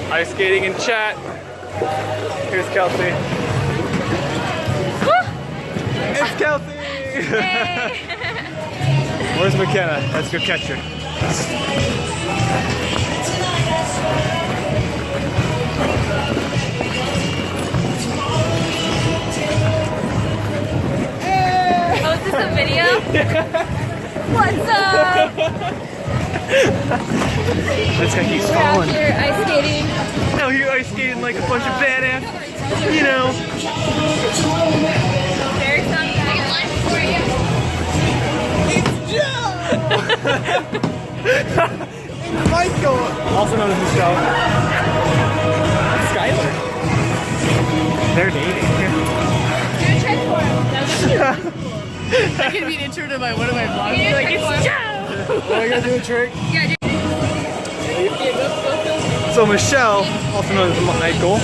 Ice skating in chat. Here's Kelsey. It's Kelsey! Hey. Where's McKenna? Let's go catch her. Oh, is this a video? What's up? This guy keeps We're out falling. here ice skating. Out here ice skating like a bunch of badass, you know. Very fun. For you. Michael! Also known as Michelle. Skylar. They're dating. Do a trick for him. That could be an intro to one of my vlogs. Do a Like, trick for it's him. Are you gonna do a trick? Yeah, So Michelle, also known as Michael,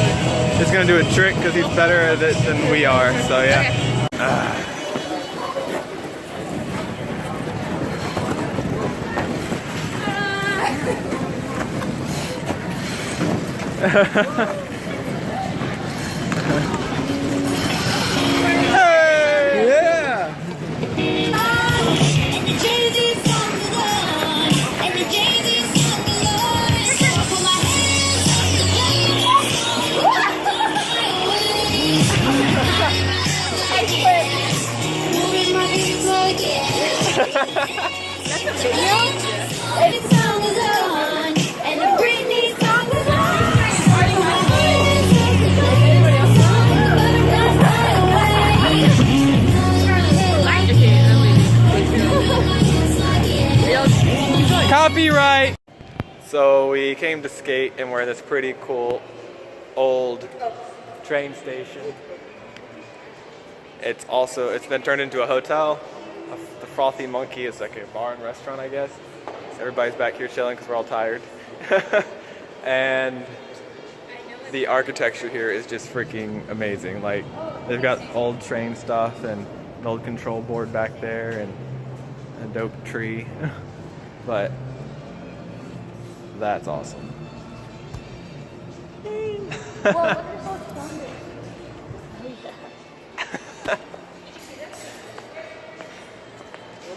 is gonna do a trick because he's better at it than we are. So yeah. Hey! Yeah! That's a video? And the song is on. And the Britney song is on. Copyright! So we came to skate and we're in this pretty cool old train station. It's been turned into a hotel. The Frothy Monkey is like a bar and restaurant, I guess. So everybody's back here chilling because we're all tired. And the architecture here is just freaking amazing. Like, they've got old train stuff and an old control board back there and a dope tree. But that's awesome.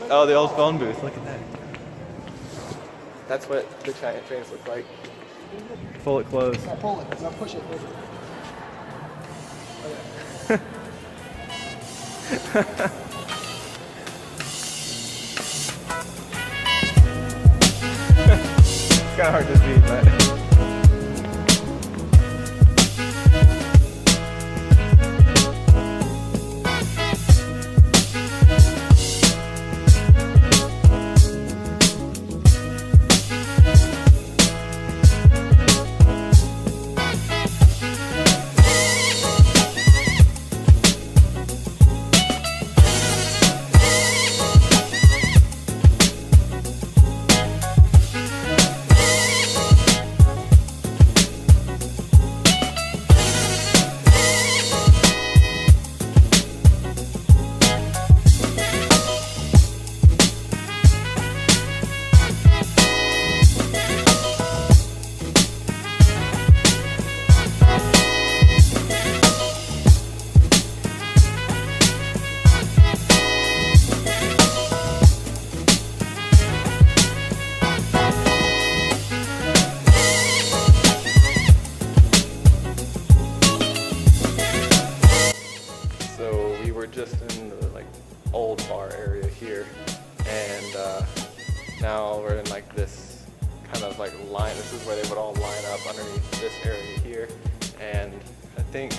Oh, the old phone booth. Look at that. That's what the giant trains look like. Pull it closed. Now pull it. Now push it. It's kind of hard to see, but. Just in the old bar area here, and now we're in this kind of line. This is where they would all line up underneath this area here, and I think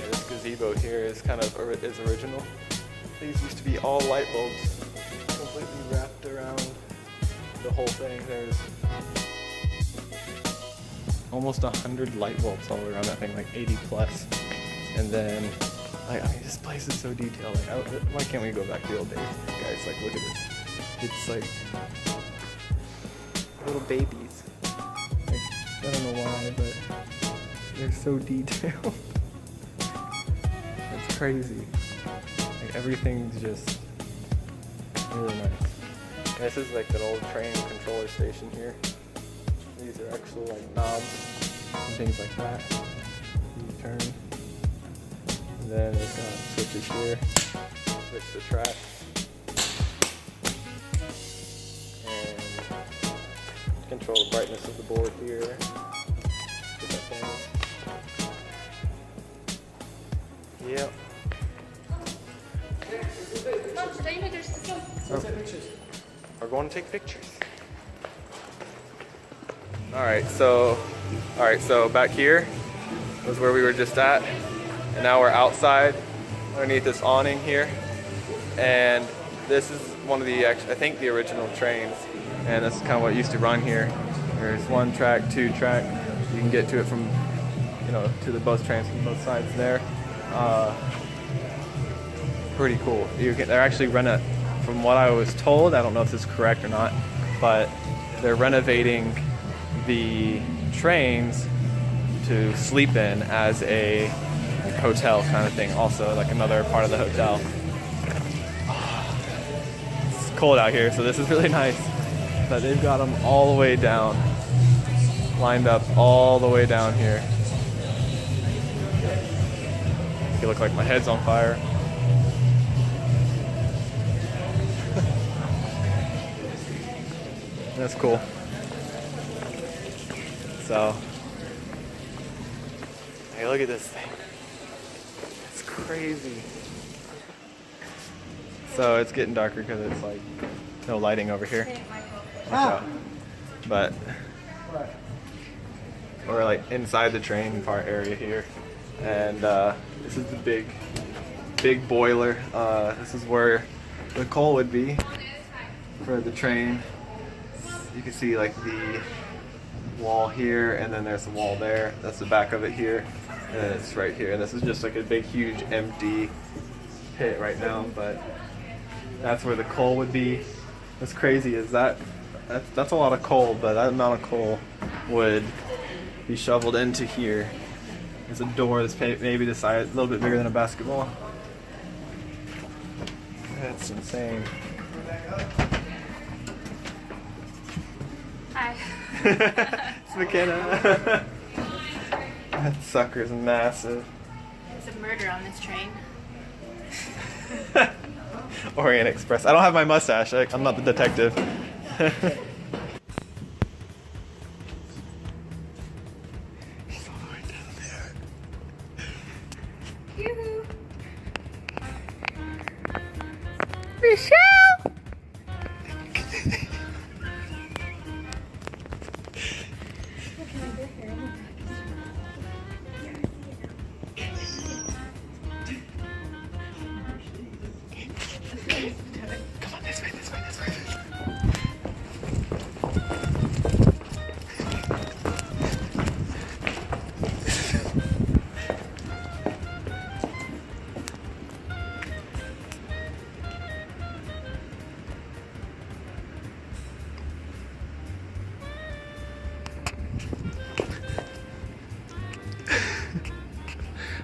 this gazebo here is is original. These used to be all light bulbs, completely wrapped around the whole thing. There's almost 100 light bulbs all around that thing, 80 plus, and then. This place is so detailed. Why can't we go back to the old days? Guys, look at this. It's little babies. I don't know why, but they're so detailed. It's crazy. Everything's just really nice. And this is an old train controller station here. These are actual knobs. and things like that. You turn, and then there's switches here. Switch the track, and control the brightness of the board here. Yep. We're going to take pictures. All right, so back here was where we were just at, and now we're outside underneath this awning here, and this is one of the, I think the original trains, and this is kind of what used to run here. There's 1 track, 2 track. You can get to it from, you know, to the both trains from both sides there. Pretty cool. They're actually from what I was told, I don't know if this is correct or not, but they're renovating the trains to sleep in as a hotel kind of thing, also like another part of the hotel. It's cold out here, so this is really nice, but they've got them all the way down, lined up all the way down here. Make it look like my head's on fire. That's cool. So, hey, look at this thing. It's crazy. So it's getting darker because it's like no lighting over here. Watch out. But we're like inside the train part area here, and this is the big boiler. This is where the coal would be for the train. You can see like the wall here, and then there's the wall there. That's the back of it here, and it's right here. And this is just like a big, huge, empty pit right now, but that's where the coal would be. What's crazy is that's a lot of coal, but that amount of coal would be shoveled into here. There's a door that's maybe the size, a little bit bigger than a basketball. That's insane. Hi. It's McKenna. That sucker's massive. There's a murder on this train. Orient Express. I don't have my mustache. I'm not the detective. He's all the way down there. Yoo-hoo. Michelle! Come on, this way.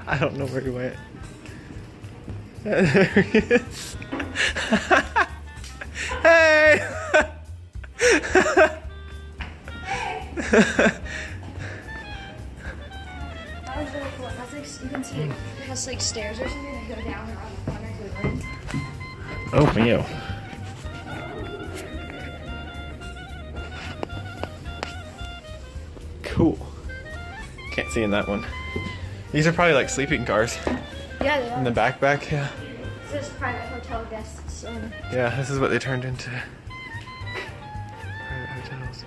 I don't know where he went. There he is. Hey! That was really cool. That's like, you can see it has like stairs or something that go down around the corner to the room. Oh, meow. Cool. Can't see in that one. These are probably like sleeping cars. Yeah, they are. In the back, yeah. This is private hotel guests. Yeah, this is what they turned into. Private hotels.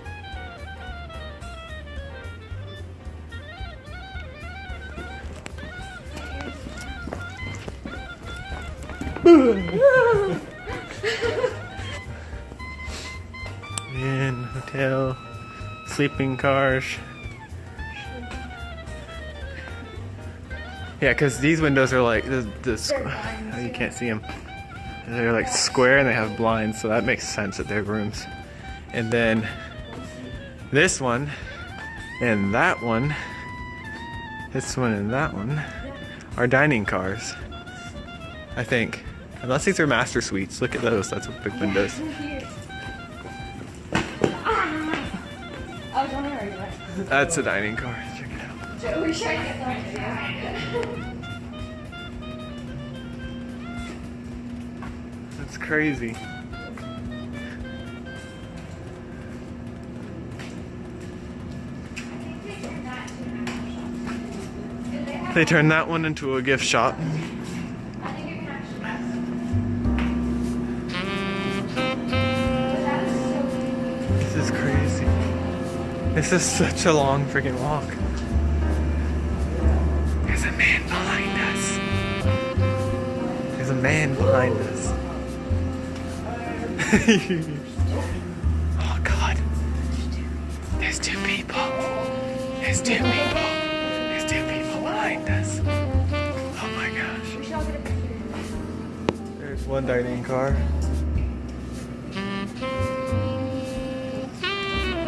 In hotel, sleeping cars. Yeah, because these windows are like you can't see them. They're like square and they have blinds, so that makes sense that they're rooms. And then this one and that one, this one and that one are dining cars, I think. Unless these are master suites. Look at those. That's what big windows. I was wondering where you went. That's a dining car. Check it Joe, we're trying to get that video. That's crazy. They turned that one into a gift shop. This is crazy. This is such a long freaking walk. There's a man behind us. There's a man behind us. Oh God. There's two people. There's two people. There's two people behind us. Oh my gosh. There's one dining car.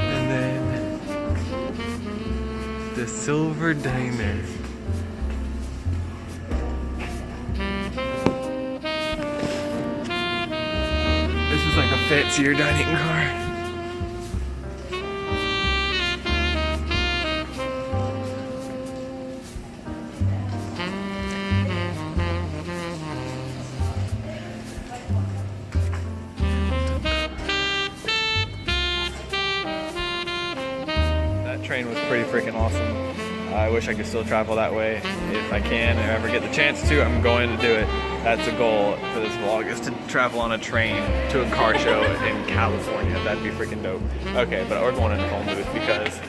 And then the silver diner. This is like a fancier dining car. That train was pretty freaking awesome. I wish I could still travel that way. If I can and ever get the chance to, I'm going to do it. That's a goal for this vlog, is to travel on a train to a car show in California. That'd be freaking dope. Okay, but we're going into phone booth because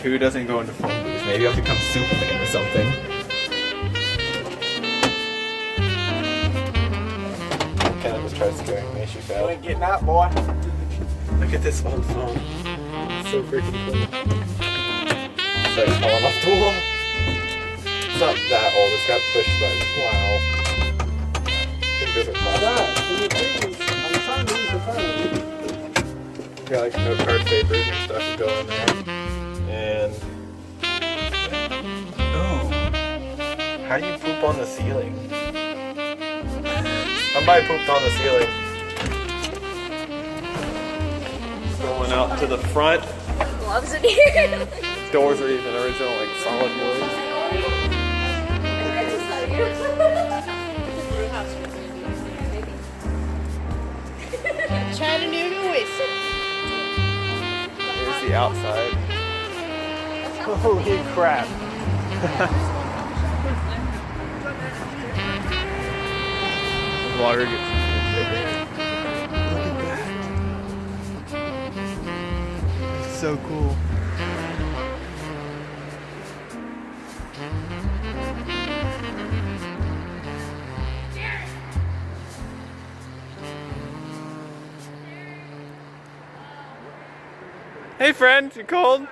who doesn't go into phone booth? Maybe I'll become Superman or something. Kind of just tried scaring me. She fell. You ain't getting out, boy. Look at this old phone. It's so freaking cool. It's like falling off the wall. It's not that old. It's got push buttons. Wow. I'm trying to use the phone. Got like no card papers and stuff to go in there. And oh, how do you poop on the ceiling? Somebody pooped on the ceiling. Going out to the front. Gloves in here. Doors are even original, like solid wood. Chattanooga whiskey. Here's the outside. Holy crap. The vlogger gets... Look at that. It's so cool. Hey friend, you cold?